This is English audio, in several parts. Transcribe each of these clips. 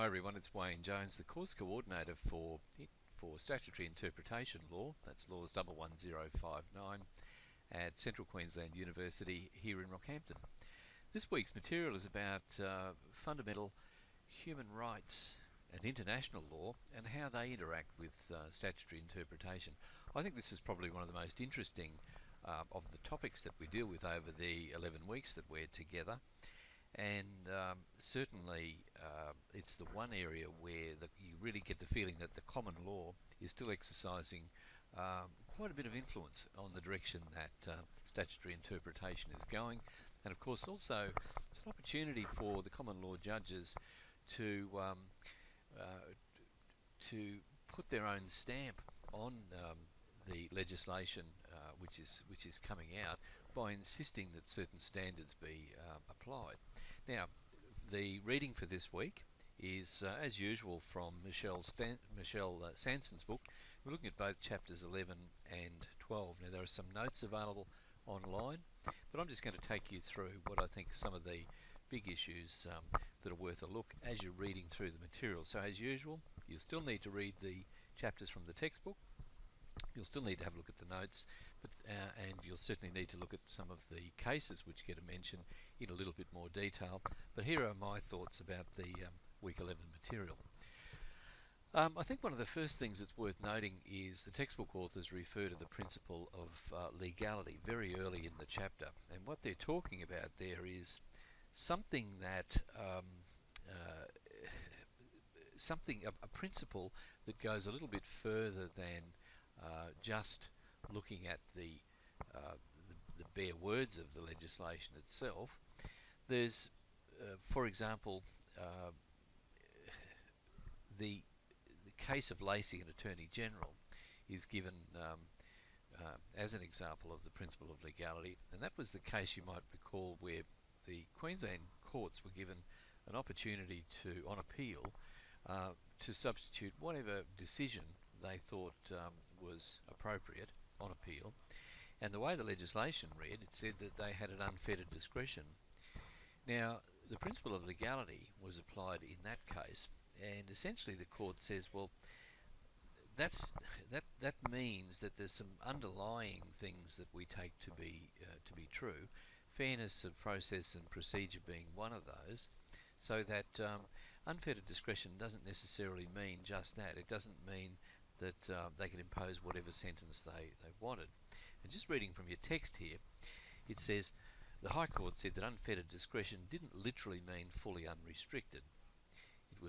Hi everyone, it's Wayne Jones, the course coordinator for Statutory Interpretation Law. That's Laws 11059 at Central Queensland University here in Rockhampton. This week's material is about fundamental human rights and international law and how they interact with statutory interpretation. I think this is probably one of the most interesting of the topics that we deal with over the 11 weeks that we're together. And certainly it's the one area where you really get the feeling that the common law is still exercising quite a bit of influence on the direction that statutory interpretation is going. And of course also it's an opportunity for the common law judges to put their own stamp on the legislation which is coming out by insisting that certain standards be applied. Now, the reading for this week is, as usual, from Michelle Sanson's book. We're looking at both chapters 11 and 12. Now, there are some notes available online, but I'm just going to take you through what I think some of the big issues that are worth a look as you're reading through the material. So, as usual, you'll still need to read the chapters from the textbook. You'll still need to have a look at the notes, and you'll certainly need to look at some of the cases which get a mention in a little bit more detail. But here are my thoughts about the Week 11 material. I think one of the first things that's worth noting is the textbook authors refer to the principle of legality very early in the chapter, and what they're talking about there is something that a principle that goes a little bit further than just looking at the bare words of the legislation itself. There's, for example, the case of Lacey and Attorney General is given as an example of the principle of legality, and that was the case, you might recall, where the Queensland courts were given an opportunity to, on appeal, to substitute whatever decision they thought was appropriate on appeal. And the way the legislation read, it said that they had an unfettered discretion. Now, the principle of legality was applied in that case, and essentially the court says, well, that means that there's some underlying things that we take to be true, fairness of process and procedure being one of those. So that unfettered discretion doesn't necessarily mean just that. It doesn't mean that they can impose whatever sentence they wanted. And just reading from your text here, it says, the High Court said that unfettered discretion didn't literally mean fully unrestricted. It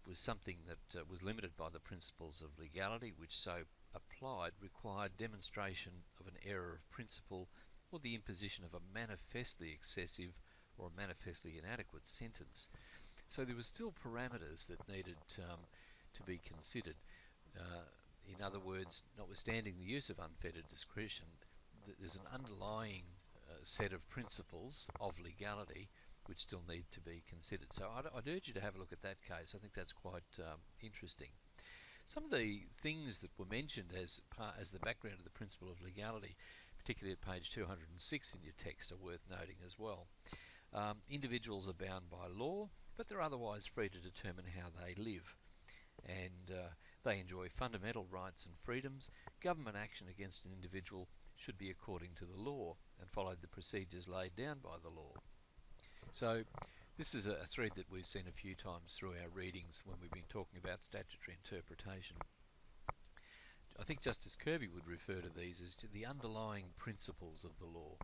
was something that was limited by the principles of legality, which, so applied, required demonstration of an error of principle or the imposition of a manifestly excessive or a manifestly inadequate sentence. So there were still parameters that needed to be considered. In other words, notwithstanding the use of unfettered discretion, there's an underlying set of principles of legality which still need to be considered. So I'd urge you to have a look at that case. I think that's quite interesting. Some of the things that were mentioned as the background of the principle of legality, particularly at page 206 in your text, are worth noting as well. Individuals are bound by law, but they're otherwise free to determine how they live. And they enjoy fundamental rights and freedoms. Government action against an individual should be according to the law and follow the procedures laid down by the law. So this is a thread that we've seen a few times through our readings when we've been talking about statutory interpretation. I think Justice Kirby would refer to these as to the underlying principles of the law.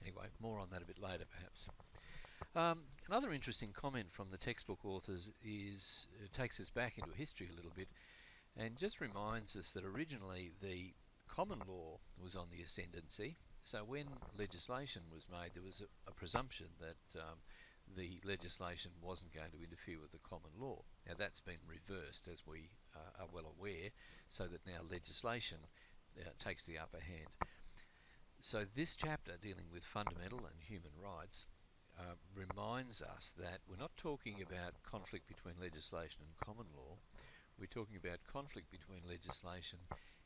Anyway, more on that a bit later perhaps. Another interesting comment from the textbook authors takes us back into history a little bit and just reminds us that originally the common law was on the ascendancy. So when legislation was made, there was a presumption that the legislation wasn't going to interfere with the common law. Now that's been reversed, as we are well aware, so that now legislation takes the upper hand. So this chapter, dealing with fundamental and human rights, reminds us that we're not talking about conflict between legislation and common law. We're talking about conflict between legislation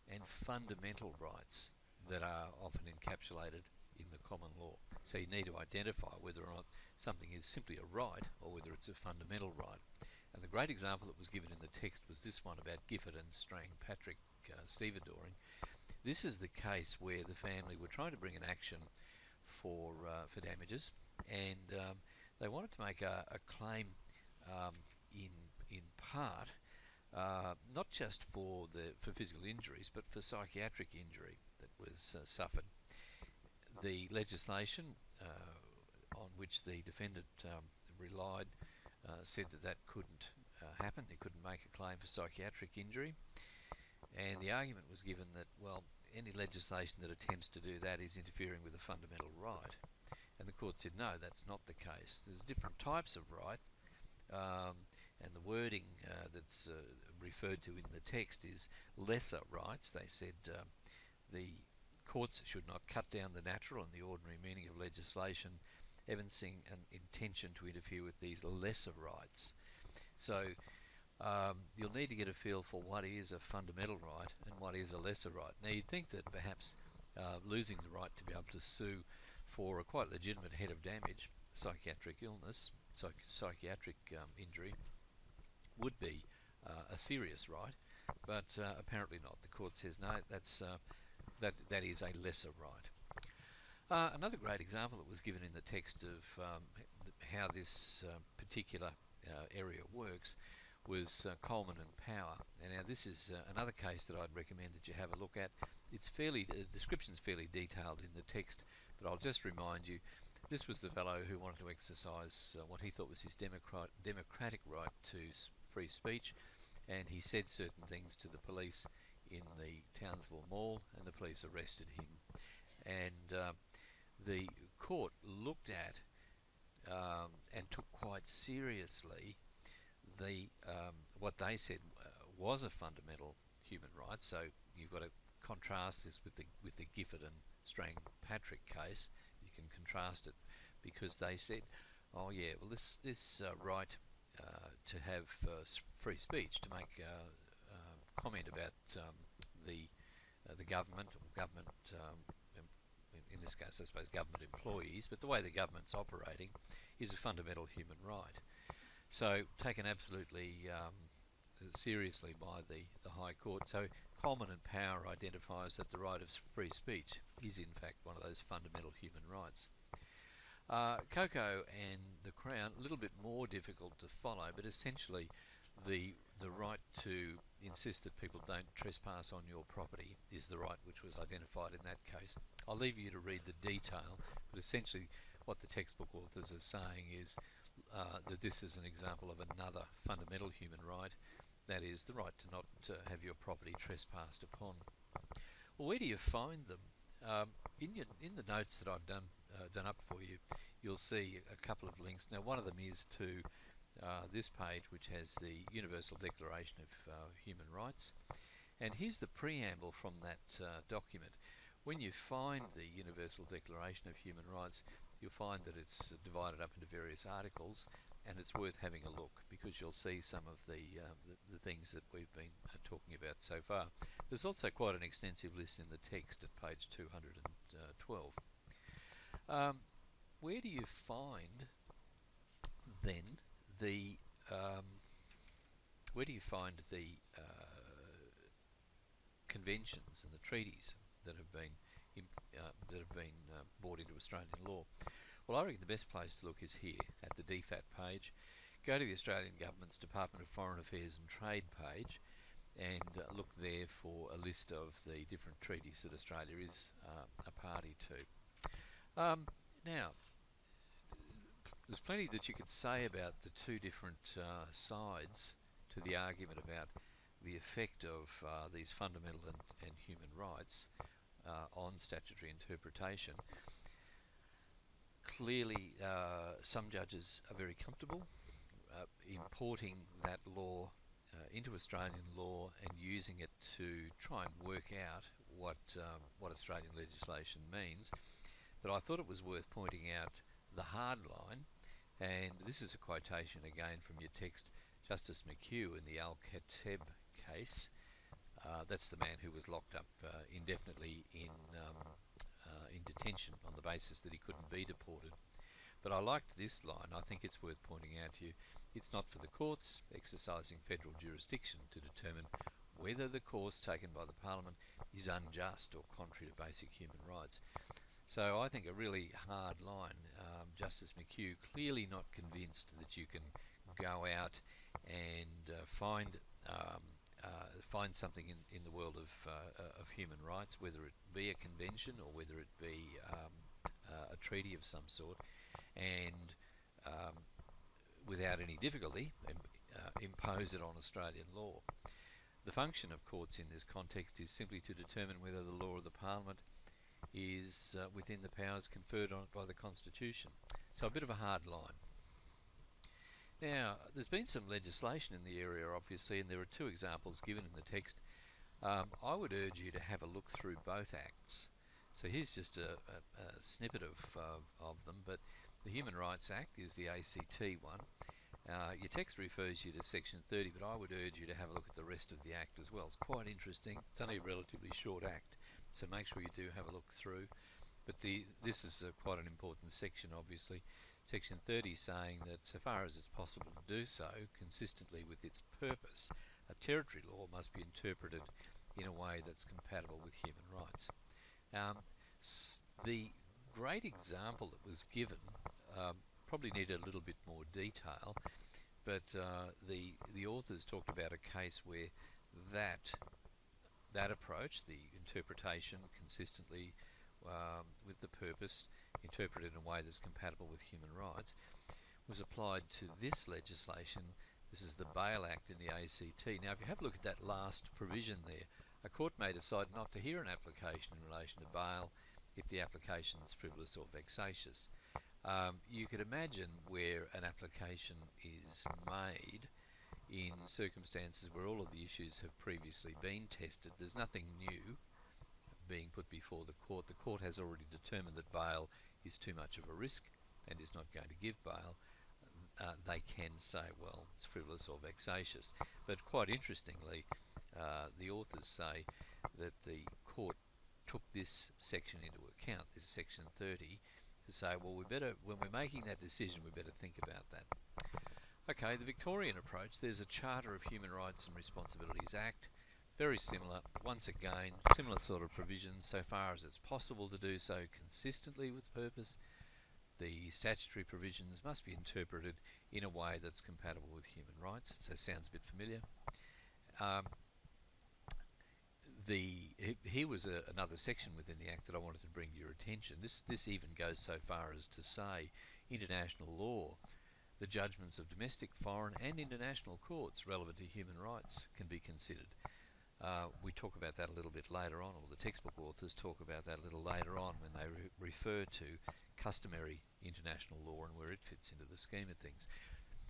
and fundamental rights that are often encapsulated in the common law. So you need to identify whether or not something is simply a right or whether it's a fundamental right. And great example that was given in the text was this one about Gifford and Strang, Patrick stevedoring. This is the case where the family were trying to bring an action for damages, and they wanted to make a claim in part not just for physical injuries, but for psychiatric injury that was suffered. The legislation on which the defendant relied said that couldn't happen. They couldn't make a claim for psychiatric injury, and the argument was given that, well, any legislation that attempts to do that is interfering with a fundamental right. And the court said, no, that's not the case. There's different types of right, and the wording that's referred to in the text is lesser rights. They said the courts should not cut down the natural and the ordinary meaning of legislation, evincing an intention to interfere with these lesser rights. So you'll need to get a feel for what is a fundamental right and what is a lesser right. Now, you'd think that perhaps losing the right to be able to sue for a quite legitimate head of damage, psychiatric illness, psychiatric injury, would be a serious right, but apparently not. The court says no, that is a lesser right. Another great example that was given in the text of how this particular area works was Coleman and Power. And now this is another case that I'd recommend that you have a look at. It's fairly, the description's fairly detailed in the text, but I'll just remind you, this was the fellow who wanted to exercise what he thought was his democratic right to free speech, and he said certain things to the police in the Townsville Mall, and the police arrested him. And the court looked at and took quite seriously what they said was a fundamental human right. So you've got to contrast this with the Gifford and Strang Patrick case. You can contrast it because they said, oh yeah, well this right to have free speech, to make comment about the government, or government in this case I suppose government employees, but the way the government's operating is a fundamental human right. So taken absolutely seriously by the High Court. So Coleman and Power identifies that the right of free speech is in fact one of those fundamental human rights. Coco and the Crown, a little bit more difficult to follow, but essentially the right to insist that people don't trespass on your property is the right which was identified in that case. I'll leave you to read the detail, but essentially what the textbook authors are saying is that this is an example of another fundamental human right, that is the right to not have your property trespassed upon. Well, where do you find them? In the notes that I've done up for you, you'll see a couple of links. Now, one of them is to this page, which has the Universal Declaration of Human Rights, and here's the preamble from that document. When you find the Universal Declaration of Human Rights, you'll find that it's divided up into various articles, and it's worth having a look because you'll see some of the things that we've been talking about so far. There's also quite an extensive list in the text at page 212. Where do you find then the conventions and the treaties that have been brought into Australian law? Well, I reckon the best place to look is here at the DFAT page. Go to the Australian Government's Department of Foreign Affairs and Trade page and look there for a list of the different treaties that Australia is a party to. Now, there's plenty that you could say about the two different sides to the argument about the effect of these fundamental and human rights on statutory interpretation. Clearly, some judges are very comfortable importing that law into Australian law and using it to try and work out what Australian legislation means. But I thought it was worth pointing out the hard line, and this is a quotation again from your text, Justice McHugh in the Al-Khatib case. That's the man who was locked up indefinitely in detention on the basis that he couldn't be deported. But I liked this line. I think it's worth pointing out to you. It's not for the courts exercising federal jurisdiction to determine whether the course taken by the Parliament is unjust or contrary to basic human rights. So I think a really hard line. Justice McHugh clearly not convinced that you can go out and find something in the world of human rights, whether it be a convention or whether it be a treaty of some sort, and without any difficulty impose it on Australian law. The function of courts in this context is simply to determine whether the law of the Parliament is within the powers conferred on it by the Constitution. So a bit of a hard line. Now, there's been some legislation in the area, obviously, and there are two examples given in the text. I would urge you to have a look through both acts. So here's just a snippet of them, but the Human Rights Act is the ACT one. Your text refers you to Section 30, but I would urge you to have a look at the rest of the Act as well. It's quite interesting. It's only a relatively short Act, so make sure you do have a look through. But this is quite an important section, obviously. Section 30 saying that so far as it's possible to do so, consistently with its purpose, a territory law must be interpreted in a way that's compatible with human rights. The great example that was given probably needed a little bit more detail, but the authors talked about a case where that approach, the interpretation consistently with the purpose, interpreted in a way that's compatible with human rights, was applied to this legislation. This is the Bail Act in the ACT. Now, if you have a look at that last provision there, a court may decide not to hear an application in relation to bail if the application is frivolous or vexatious. You could imagine where an application is made in circumstances where all of the issues have previously been tested. There's nothing new being put before the court. The court has already determined that bail is too much of a risk and is not going to give bail. They can say, well, it's frivolous or vexatious. But quite interestingly, the authors say that the court took this section into account, this Section 30, to say, well, we better, when we're making that decision, we better think about that. Okay, the Victorian approach, there's a Charter of Human Rights and Responsibilities Act, very similar, once again, similar sort of provisions so far as it's possible to do so consistently with purpose. The statutory provisions must be interpreted in a way that's compatible with human rights, so sounds a bit familiar. Here was another section within the Act that I wanted to bring to your attention. This even goes so far as to say international law, the judgments of domestic, foreign and international courts relevant to human rights can be considered. We talk about that a little bit later on, or the textbook authors talk about that a little later on when they refer to customary international law and where it fits into the scheme of things.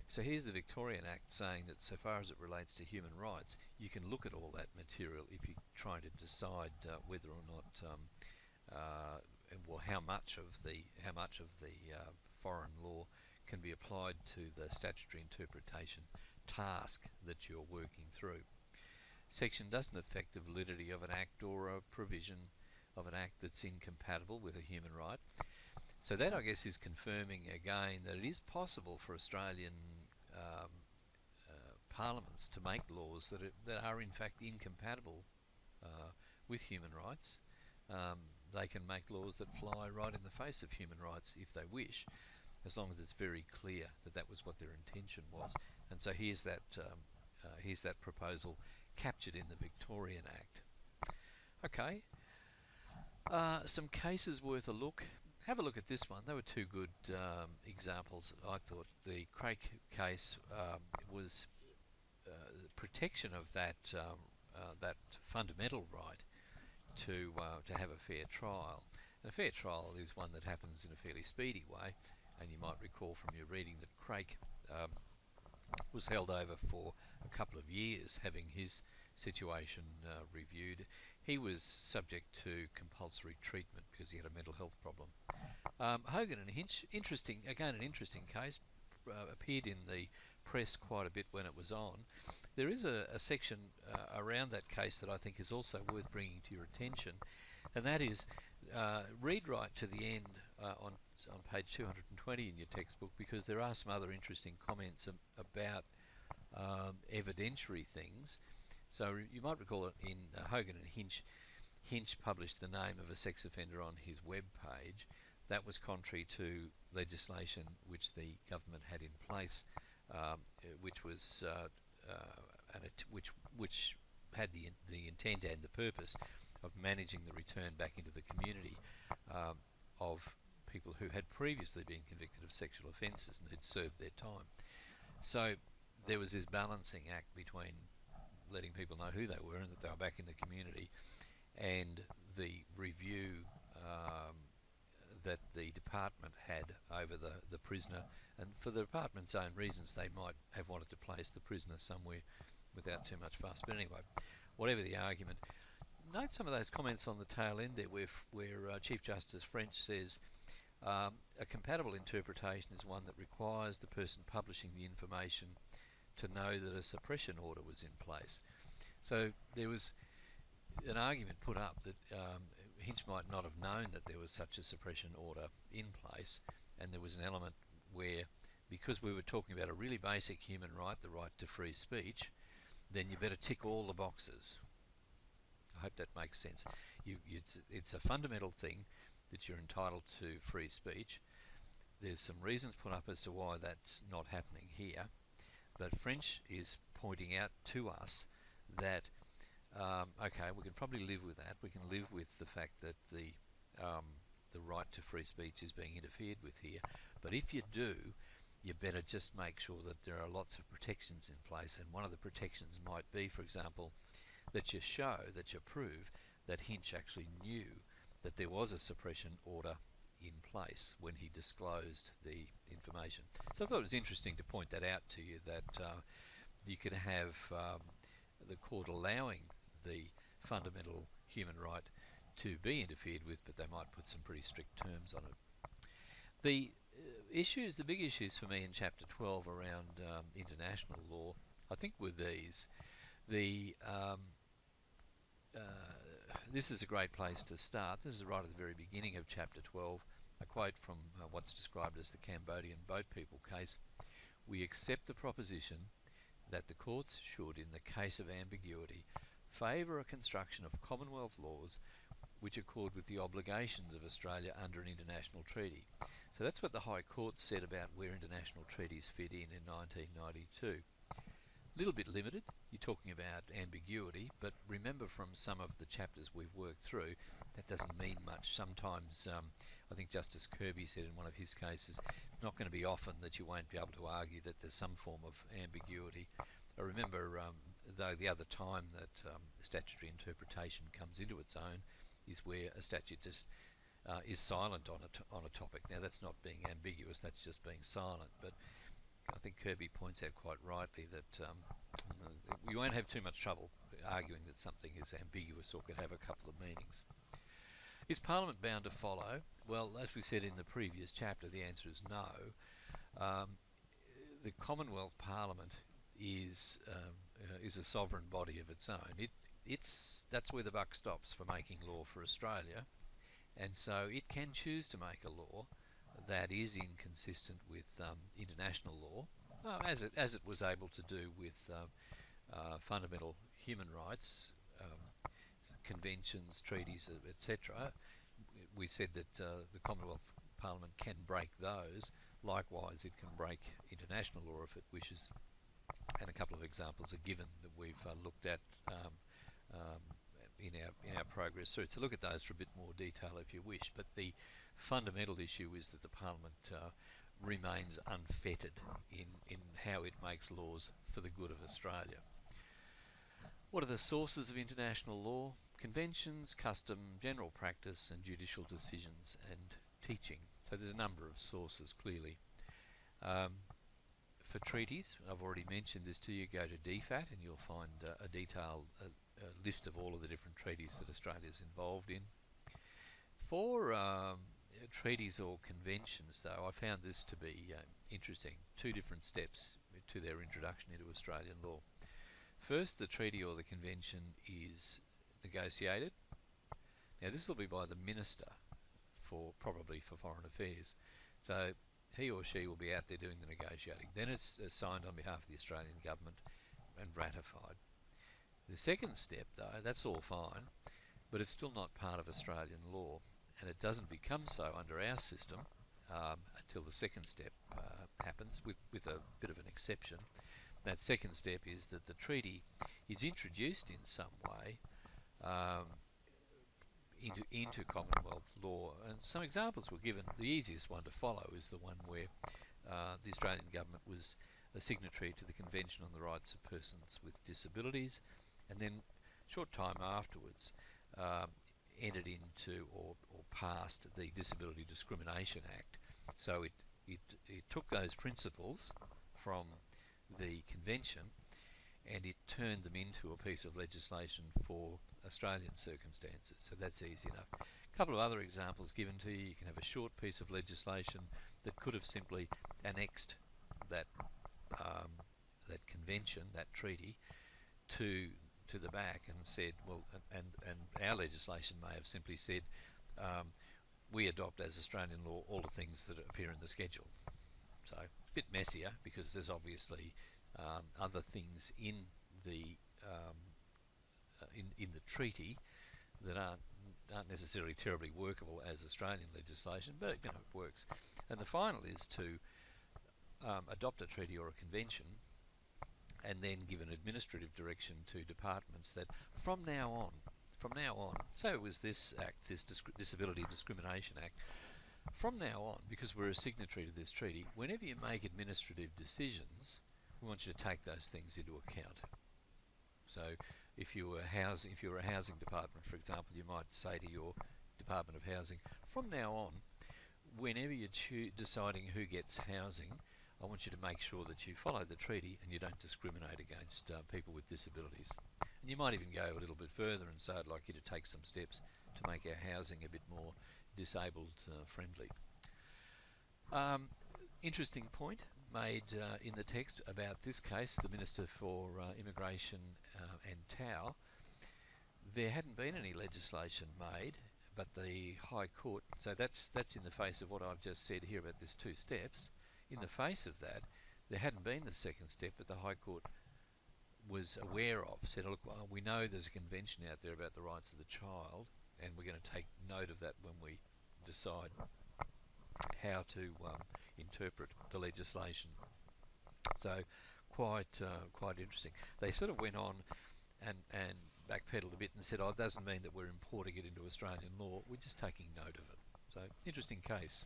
So here's the Victorian Act saying that so far as it relates to human rights, you can look at all that material if you're trying to decide whether or not, well, how much of the foreign law can be applied to the statutory interpretation task that you're working through. Section doesn't affect the validity of an act or a provision of an act that's incompatible with a human right. So that, I guess, is confirming again that it is possible for Australian parliaments to make laws that are in fact incompatible with human rights. They can make laws that fly right in the face of human rights if they wish, as long as it's very clear that that was what their intention was. And so here's that proposal captured in the Victorian Act. Okay, some cases worth a look. Have a look at this one. They were two good examples. I thought the Craig case was protection of that fundamental right to have a fair trial. And a fair trial is one that happens in a fairly speedy way. And you might recall from your reading that Craig was held over for a couple of years having his situation reviewed. He was subject to compulsory treatment because he had a mental health problem. Hogan and Hinch, an interesting case, appeared in the press quite a bit when it was on. There is a section around that case that I think is also worth bringing to your attention, and that is read right to the end on on page 220 in your textbook, because there are some other interesting comments about evidentiary things. So you might recall that in Hogan and Hinch published the name of a sex offender on his web page. That was contrary to legislation which the government had in place, which had the intent and the purpose of managing the return back into the community of people who had previously been convicted of sexual offences and had served their time. So there was this balancing act between letting people know who they were and that they were back in the community, and the review that the department had over the prisoner, and for the department's own reasons they might have wanted to place the prisoner somewhere without too much fuss. But anyway, whatever the argument, note some of those comments on the tail end there where Chief Justice French says a compatible interpretation is one that requires the person publishing the information to know that a suppression order was in place. So there was an argument put up that Hinch might not have known that there was such a suppression order in place, and there was an element where, because we were talking about a really basic human right, the right to free speech, then you better tick all the boxes. I hope that makes sense. It's a fundamental thing that you're entitled to free speech. There's some reasons put up as to why that's not happening here, but French is pointing out to us that okay, we can probably live with that. We can live with the fact that the right to free speech is being interfered with here. But if you do, you better just make sure that there are lots of protections in place. And one of the protections might be, for example, that you show, that you prove that Hinch actually knew that there was a suppression order in place when he disclosed the information. So I thought it was interesting to point that out to you, that you can have the court allowing the fundamental human right to be interfered with, but they might put some pretty strict terms on it. The big issues for me in Chapter 12 around international law, I think, were these. This is a great place to start. This is right at the very beginning of Chapter 12, a quote from what's described as the Cambodian boat people case. We accept the proposition that the courts should, in the case of ambiguity, favour a construction of Commonwealth laws which accord with the obligations of Australia under an international treaty. So that's what the High Court said about where international treaties fit in 1992. A little bit limited, you're talking about ambiguity, but remember from some of the chapters we've worked through, that doesn't mean much. Sometimes, I think Justice Kirby said in one of his cases, it's not going to be often that you won't be able to argue that there's some form of ambiguity. I remember, though, the other time that statutory interpretation comes into its own is where a statute just is silent on a topic. Now, that's not being ambiguous, that's just being silent. But I think Kirby points out quite rightly that we won't have too much trouble arguing that something is ambiguous or could have a couple of meanings. Is Parliament bound to follow? Well, as we said in the previous chapter, the answer is no. The Commonwealth Parliament is a sovereign body of its own. That's where the buck stops for making law for Australia, and so it can choose to make a law that is inconsistent with international law, as it was able to do with fundamental human rights, conventions, treaties, etc. We said that the Commonwealth Parliament can break those. Likewise, it can break international law if it wishes. And a couple of examples are given that we've looked at in our progress through. So look at those for a bit more detail if you wish. But the fundamental issue is that the Parliament remains unfettered in how it makes laws for the good of Australia. What are the sources of international law? Conventions, custom, general practice, and judicial decisions and teaching. So there's a number of sources, clearly. For treaties, I've already mentioned this to you. Go to DFAT and you'll find a detailed list of all of the different treaties that Australia is involved in. For treaties or conventions, though, I found this to be interesting. Two different steps to their introduction into Australian law. First, the treaty or the convention is negotiated. Now, this will be by the Minister probably for foreign affairs. So he or she will be out there doing the negotiating. Then it's signed on behalf of the Australian government and ratified. The second step, though, that's all fine, but it's still not part of Australian law, and it doesn't become so under our system until the second step happens, with a bit of an exception. That second step is that the treaty is introduced in some way into Commonwealth law, and some examples were given. The easiest one to follow is the one where the Australian government was a signatory to the Convention on the Rights of Persons with Disabilities, and then short time afterwards entered into or passed the Disability Discrimination Act. So it took those principles from the convention and it turned them into a piece of legislation for Australian circumstances. So that's easy enough. A couple of other examples given to you. You can have a short piece of legislation that could have simply annexed that that convention, that treaty, to the back and said, well, and our legislation may have simply said, we adopt as Australian law all the things that appear in the schedule. So it's a bit messier because there's obviously other things in the treaty that aren't necessarily terribly workable as Australian legislation, but it works. And the final is to adopt a treaty or a convention and then give an administrative direction to departments that from now on, so it was this Act, this Disability Discrimination Act, from now on, because we're a signatory to this treaty, whenever you make administrative decisions, we want you to take those things into account. So if you were a housing department, for example, you might say to your Department of Housing, from now on, whenever you're deciding who gets housing, I want you to make sure that you follow the treaty and you don't discriminate against people with disabilities. And you might even go a little bit further and say, I'd like you to take some steps to make our housing a bit more disabled friendly. Interesting point made in the text about this case, the Minister for Immigration and Power. There hadn't been any legislation made, but the High Court, so that's in the face of what I've just said here about this two steps. In the face of that, there hadn't been the second step, but the High Court was aware of, said, look, well, we know there's a convention out there about the rights of the child, and we're going to take note of that when we decide how to interpret the legislation. So quite interesting. They sort of went on and backpedaled a bit and said, oh, it doesn't mean that we're importing it into Australian law, we're just taking note of it. So interesting case.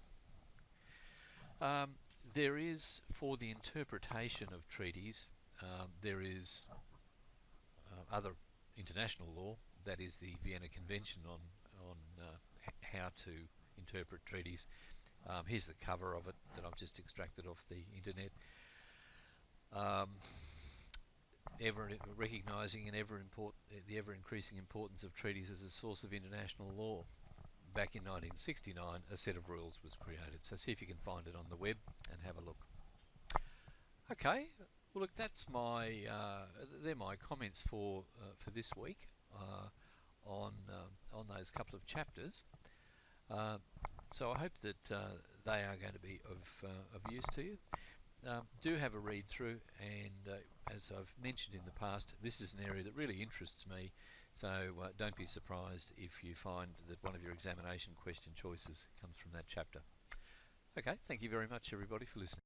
There is, for the interpretation of treaties, there is other international law, that is the Vienna Convention on how to interpret treaties. Here's the cover of it that I've just extracted off the internet. Ever recognising the ever-increasing importance of treaties as a source of international law. Back in 1969, a set of rules was created. So see if you can find it on the web and have a look. Okay, well look, that's they're my comments for this week on those couple of chapters. So I hope that they are going to be of use to you. Do have a read through, and as I've mentioned in the past, this is an area that really interests me, so don't be surprised if you find that one of your examination question choices comes from that chapter. Okay, thank you very much everybody for listening.